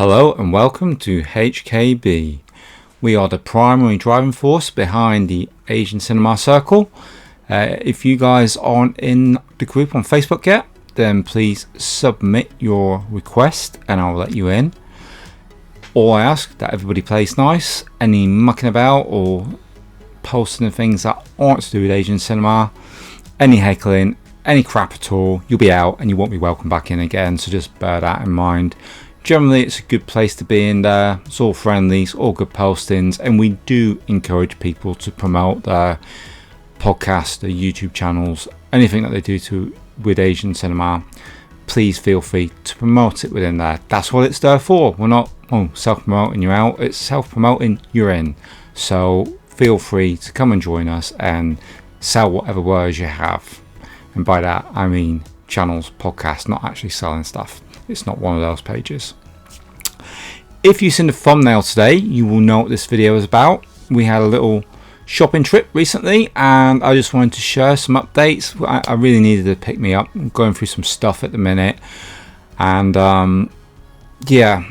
Hello and welcome to HKB. We are the primary driving force behind the Asian Cinema Circle. If you guys aren't in the group on Facebook yet, then please submit your request and I'll let you in. All I ask that everybody plays nice. Any mucking about or posting things that aren't to do with Asian cinema, any heckling, any crap at all, you'll be out and you won't be welcome back in again, so just bear that in mind. Generally it's a good place to be in there, it's all friendly, it's all good postings, and we do encourage people to promote their podcast, their YouTube channels, anything that they do with Asian cinema. Please feel free to promote it within there. That's what it's there for. We're not self-promoting you out, it's self-promoting you're in. So feel free to come and join us and sell whatever words you have. And by that I mean channels, podcasts, not actually selling stuff. It's not one of those pages. If you've seen the thumbnail today, you will know what this video is about. We had a little shopping trip recently and I just wanted to share some updates. I really needed to pick me up. I'm going through some stuff at the minute, and yeah,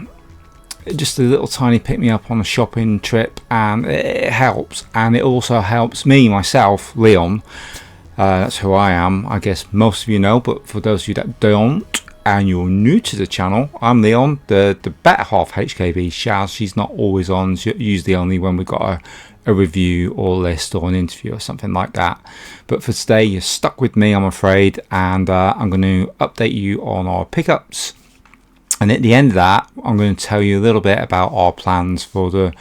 just a little tiny pick me up on a shopping trip, and it helps, and it also helps me myself, Leon. That's who I am. I guess most of you know, but for those of you that don't and you're new to the channel, I'm Leon, the better half HKB. Shaz, she's not always on, she's usually only when we've got a review or list or an interview or something like that. But for today you're stuck with me, I'm afraid, and I'm going to update you on our pickups, and at the end of that I'm going to tell you a little bit about our plans for the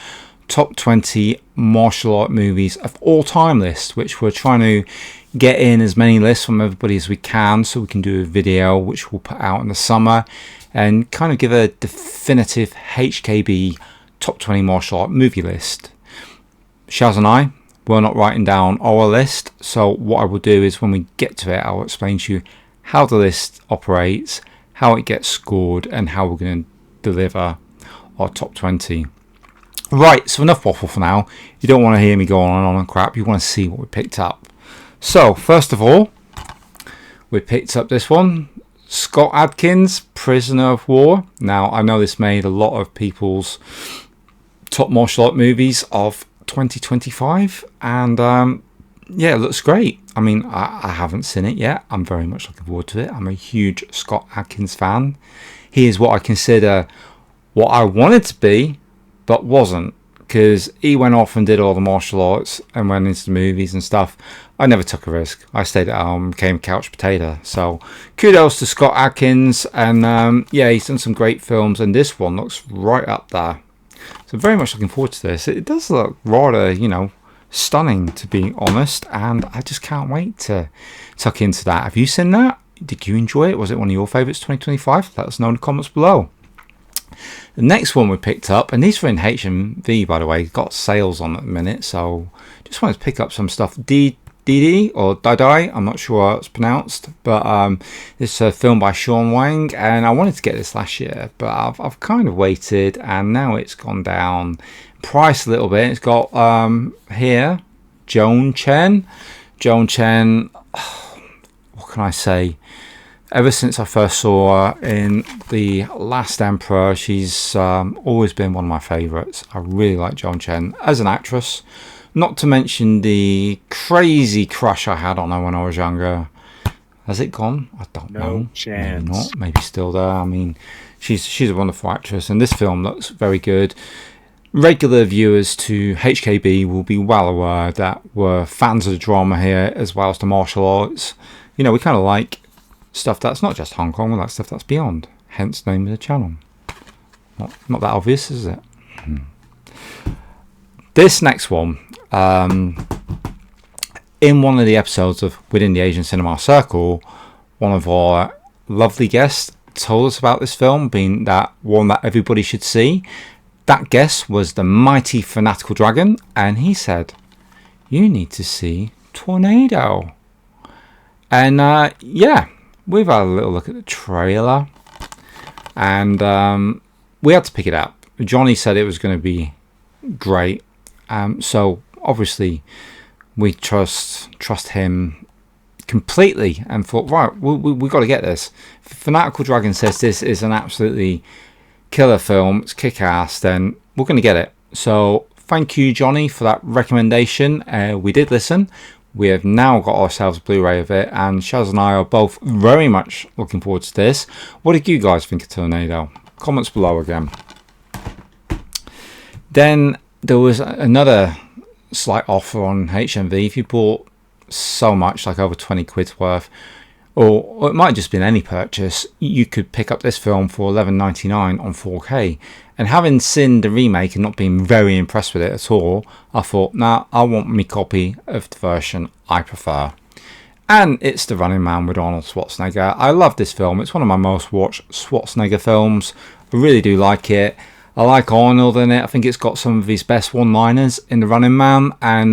top 20 martial art movies of all time list, which we're trying to get in as many lists from everybody as we can, so we can do a video which we'll put out in the summer and kind of give a definitive HKB top 20 martial art movie list. Shaz and I, we're not writing down our list, so what I will do is when we get to it I'll explain to you how the list operates, how it gets scored, and how we're going to deliver our top 20. Right, so enough waffle for now. You don't want to hear me go on and crap, you want to see what we picked up. So first of all, we picked up this one, Scott Adkins, Prisoner of War. Now I know this made a lot of people's top martial art movies of 2025, and yeah, it looks great. I mean, I haven't seen it yet. I'm very much looking forward to it. I'm a huge Scott Adkins fan. He is what I consider what I wanted to be but wasn't, because he went off and did all the martial arts and went into the movies and stuff. I never took a risk. I stayed at home, became a couch potato. So kudos to Scott Adkins, and yeah, he's done some great films, and this one looks right up there. So very much looking forward to this. It does look rather, stunning, to be honest, and I just can't wait to tuck into that. Have you seen that? Did you enjoy it? Was it one of your favourites 2025? Let us know in the comments below. The next one we picked up, and these are in HMV by the way, got sales on at the minute, so just wanted to pick up some stuff. DD or Dai, I'm not sure how it's pronounced, but it's a film by Sean Wang, and I wanted to get this last year, but I've kind of waited, and now it's gone down price a little bit. It's got here Joan Chen. What can I say? Ever since I first saw her in The Last Emperor, she's always been one of my favourites. I really like Joan Chen as an actress. Not to mention the crazy crush I had on her when I was younger. Has it gone? I don't know. Chance. Maybe not. Maybe still there. I mean, she's a wonderful actress, and this film looks very good. Regular viewers to HKB will be well aware that we're fans of the drama here as well as the martial arts. We kind of like stuff that's not just Hong Kong, we like stuff that's beyond. Hence the name of the channel. Not that obvious, is it? This next one, in one of the episodes of Within the Asian Cinema Circle, one of our lovely guests told us about this film being that one that everybody should see. That guest was the mighty Fanatical Dragon, and he said, you need to see Tornado. And yeah, we've had a little look at the trailer, and we had to pick it up. Johnny said it was going to be great, so obviously we trust him completely, and thought, right, we got to get this. Fanatical Dragon says this is an absolutely killer film, it's kick-ass, then we're going to get it. So thank you, Johnny, for that recommendation. We did listen. We have now got ourselves a Blu-ray of it, and Shaz and I are both very much looking forward to this. What did you guys think of Tornado? Comments below again. Then there was another slight offer on HMV. If you bought so much, like over 20 quid's worth, or it might have just been any purchase, you could pick up this film for $11.99 on 4K. And having seen the remake and not being very impressed with it at all, I thought, nah, I want me copy of the version I prefer. And it's The Running Man with Arnold Schwarzenegger. I love this film. It's one of my most watched Schwarzenegger films. I really do like it. I like Arnold in it. I think it's got some of his best one-liners in The Running Man. And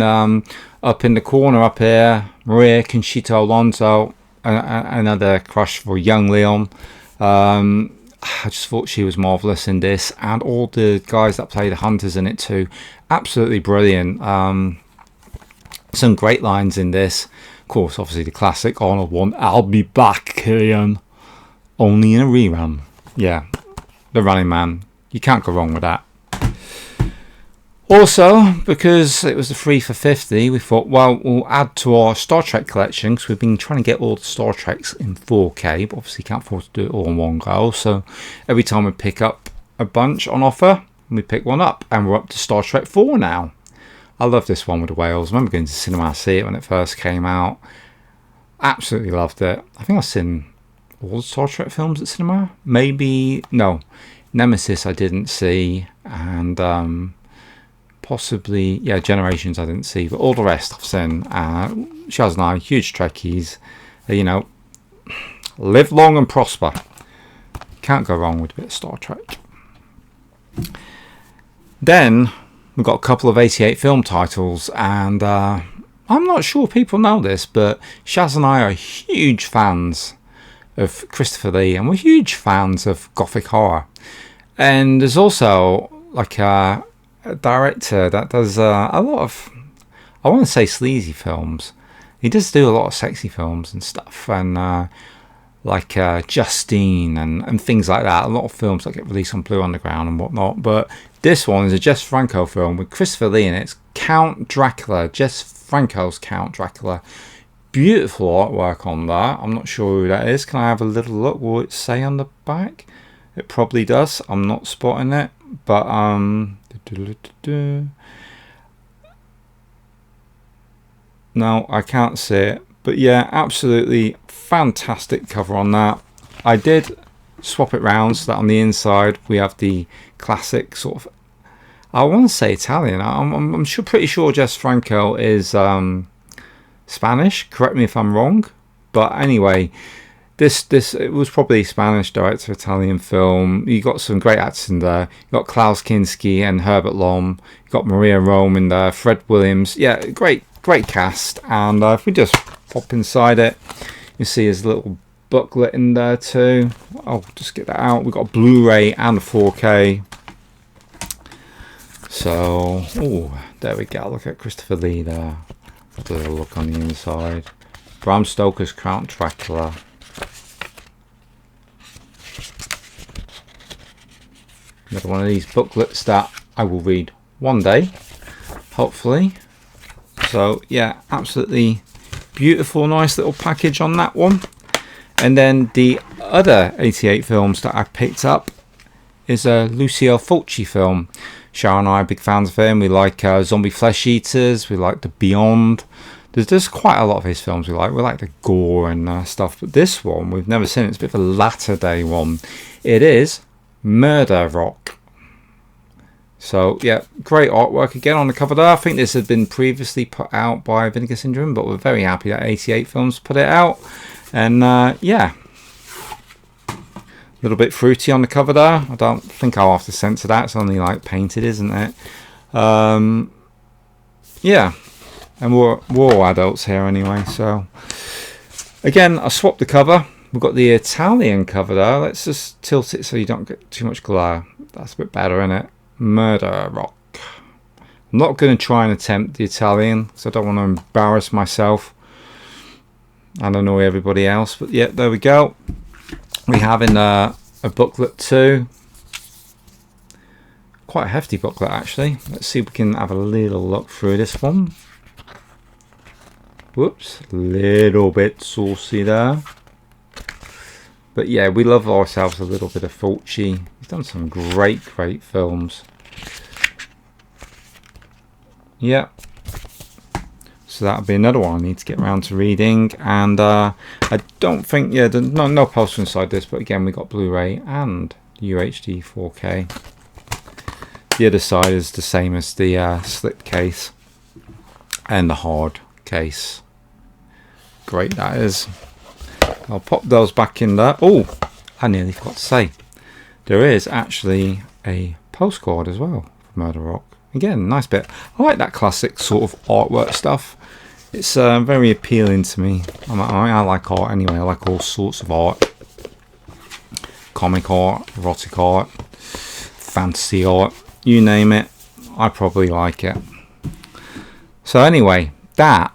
up in the corner up here, Maria Conchita Alonso, another crush for young Leon. I just thought she was marvellous in this, and all the guys that play the hunters in it too, absolutely brilliant. Some great lines in this. Of course, obviously the classic Arnold one, "I'll be back, Killian," only in a rerun. Yeah, The Running Man. You can't go wrong with that. Also, because it was the 3 for $50, we thought, well, we'll add to our Star Trek collection, because we've been trying to get all the Star Treks in 4K, but obviously can't afford to do it all in one go. So every time we pick up a bunch on offer, we pick one up, and we're up to Star Trek 4 now. I love this one with the whales. I remember going to cinema to see it when it first came out. Absolutely loved it. I think I've seen all the Star Trek films at cinema. Maybe, no, Nemesis I didn't see, and possibly, yeah, Generations I didn't see, but all the rest I've seen. Shaz and I, huge Trekkies, you know, live long and prosper. Can't go wrong with a bit of Star Trek. Then we've got a couple of 88 film titles, and I'm not sure people know this, but Shaz and I are huge fans of Christopher Lee, and we're huge fans of Gothic horror. And there's also like a director that does a lot of, I want to say, sleazy films. He does do a lot of sexy films and stuff, and like Justine and things like that. A lot of films that get released on Blue Underground and whatnot. But this one is a Jess Franco film with Christopher Lee in it. It's Count Dracula, Jess Franco's Count Dracula. Beautiful artwork on that. I'm not sure who that is. Can I have a little look? Will it say on the back? It probably does. I'm not spotting it, but no, I can't see it. But yeah, absolutely fantastic cover on that. I did swap it round so that on the inside we have the classic sort of, I want to say Italian. I'm sure, pretty sure Jess Franco is Spanish. Correct me if I'm wrong. But anyway, this it was probably Spanish director, Italian film. You got some great actors in there. You got Klaus Kinski and Herbert Lom. You got Maria Rome in there, Fred Williams. Yeah, great cast. And if we just pop inside it, you see his little booklet in there too. I'll just get that out. We've got a Blu-ray and a 4K. So, oh, there we go. Look at Christopher Lee there. Have a little look on the inside. Bram Stoker's Count Dracula. Another one of these booklets that I will read one day, hopefully. So yeah, absolutely beautiful, nice little package on that one. And then the other 88 films that I picked up is a Lucio Fulci film. Sharon and I are big fans of him. We like Zombie Flesh Eaters. We like The Beyond. There's quite a lot of his films we like. We like the gore and stuff. But this one, we've never seen it. It's a bit of a latter day one. It is Murder Rock. So yeah, great artwork again on the cover there. I think this had been previously put out by Vinegar Syndrome, but we're very happy that 88 Films put it out. And yeah, a little bit fruity on the cover there. I don't think I'll have to censor that. It's only like painted, isn't it? Yeah, and we're all adults here anyway. So again, I swapped the cover. We've got the Italian cover there. Let's just tilt it so you don't get too much glare. That's a bit better, isn't it? Murder Rock. I'm not going to try and attempt the Italian because I don't want to embarrass myself and annoy everybody else. But yeah, there we go. We have in a booklet too. quite a hefty booklet actually. Let's see if we can have a little look through this one. Whoops, little bit saucy there. But yeah, we love ourselves a little bit of Fulci. He's done some great films. Yeah. So that'll be another one I need to get around to reading. And I don't think, yeah, there's no poster inside this, but again, we got Blu-ray and UHD 4K. The other side is the same as the slip case and the hard case. Great that is. I'll pop those back in there. Oh, I nearly forgot to say, there is actually a postcard as well for Murder Rock. Again, nice bit. I like that classic sort of artwork stuff. It's very appealing to me. I like art anyway. I like all sorts of art. Comic art, erotic art, fantasy art, you name it. I probably like it. So anyway, that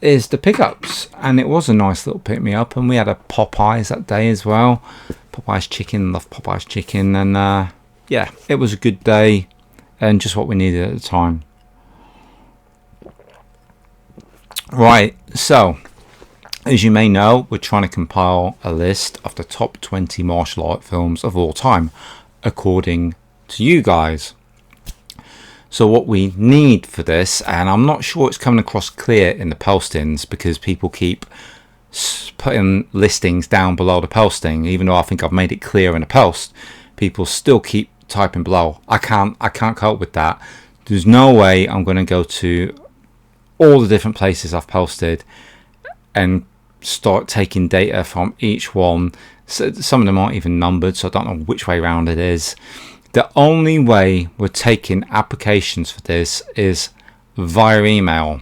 is the pickups, and it was a nice little pick me up, and we had a Popeyes that day as well. Popeyes chicken, love Popeyes chicken, and yeah, it was a good day and just what we needed at the time. Right, so as you may know, we're trying to compile a list of the top 20 martial art films of all time according to you guys. So what we need for this, and I'm not sure it's coming across clear in the postings because people keep putting listings down below the posting, even though I think I've made it clear in the post, people still keep typing below. I can't cope with that. There's no way I'm going to go to all the different places I've posted and start taking data from each one. So some of them aren't even numbered, so I don't know which way around it is. The only way we're taking applications for this is via email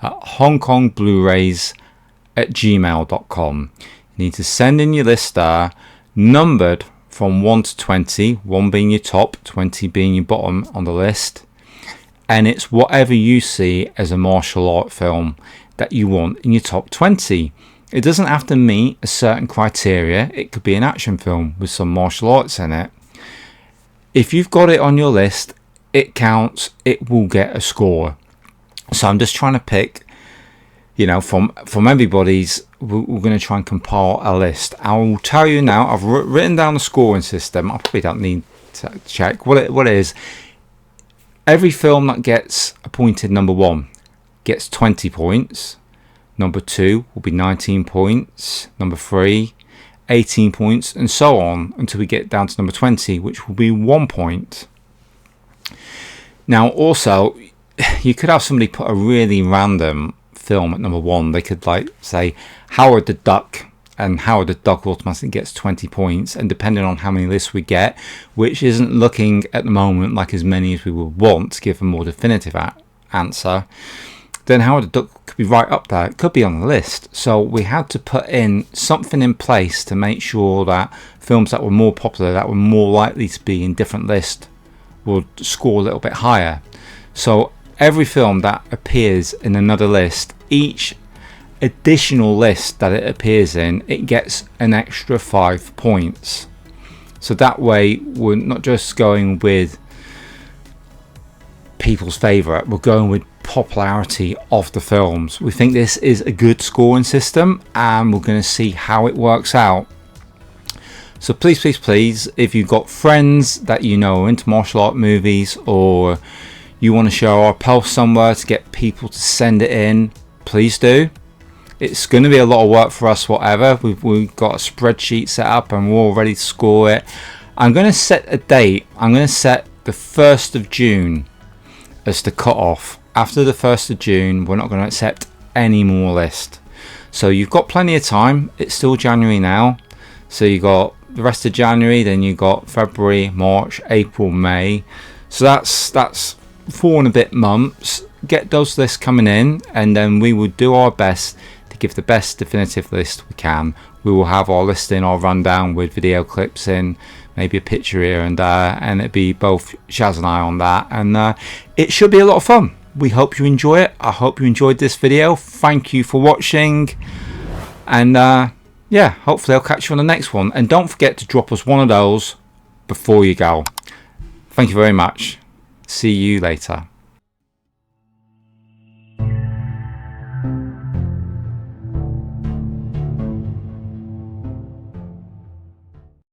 at hongkongblu-rays@gmail.com. You need to send in your list there, numbered from 1 to 20, 1 being your top, 20 being your bottom on the list. And it's whatever you see as a martial art film that you want in your top 20. It doesn't have to meet a certain criteria. It could be an action film with some martial arts in it. If you've got it on your list, it counts. It will get a score. So I'm just trying to pick, you know, from everybody's. We're going to try and compile a list. I will tell you now. I've written down the scoring system. I probably don't need to check what it is. Every film that gets appointed number 1 gets 20 points. Number 2 will be 19 points. Number 3. 18 points, and so on until we get down to number 20, which will be 1 point. Now also, you could have somebody put a really random film at number 1. They could like say Howard the Duck, and Howard the Duck automatically gets 20 points, and depending on how many lists we get, which isn't looking at the moment like as many as we would want to give a more definitive answer, then Howard the Duck could be right up there. It could be on the list. So we had to put in something in place to make sure that films that were more popular, that were more likely to be in different lists, would score a little bit higher. So every film that appears in another list, each additional list that it appears in, it gets an extra 5 points. So that way we're not just going with people's favourite, we're going with popularity of the films. We think this is a good scoring system, and we're going to see how it works out. So please, if you've got friends that you know are into martial art movies, or you want to share our post somewhere to get people to send it in, please do. It's going to be a lot of work for us, whatever. We've got a spreadsheet set up and we're all ready to score it. I'm going to set a date. I'm going to set the 1st of June as the cut-off. After the 1st of June, we're not going to accept any more lists. So you've got plenty of time. It's still January now. So you got the rest of January, then you got February, March, April, May. So that's 4 and a bit months. Get those lists coming in, and then we will do our best to give the best definitive list we can. We will have our listing, our rundown with video clips in, maybe a picture here and there, and it'll be both Shaz and I on that, and it should be a lot of fun. We hope you enjoy it. I hope you enjoyed this video. Thank you for watching, and yeah, hopefully I'll catch you on the next one, and don't forget to drop us one of those before you go. Thank you very much. See you later.